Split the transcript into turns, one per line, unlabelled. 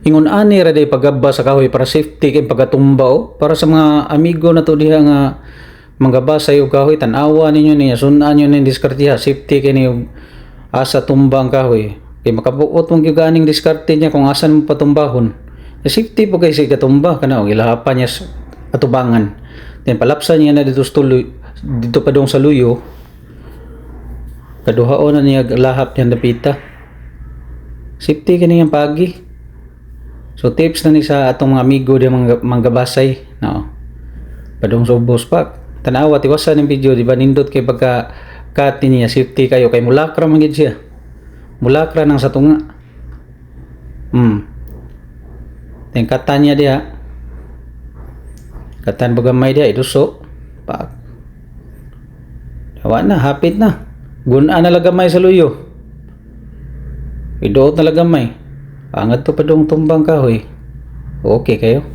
Ingon ani ra day pagaba sa kahoy para safety kay pagatumba para sa mga amigo na to diha nga manggaba sa iyo kahoy tan-awa ninyo niya sunan niyo ning diskarteha safety kay ni asa tumba ang kahoy kay makabuot mong ganing diskarte niya kung asan mo patumbahon. Safety po kay si katumba kana og ilahapan niya sa atubangan. Then palapsan niya na dito sa tuloy dito pa dong sa luyo. Kaduhaon na niya lahap niya napita. Safety kaniyang pagi. So tips na ni sa atong mga amigo di manggabasay no. Padong subos pa. Tanawa tiwasan ng video di ba nindot kay pagka cut niya safety kayo kay mulakra man gid siya. Mulakra nang sa tunga. Then katan niya diha. Katan bagamay diha iduso. Pa. Dawa na hapit na. Gunaan na lagamay sa luyo. Idoot na lagamay. Angat to pa dong tumbang kahoy. Okay kayo?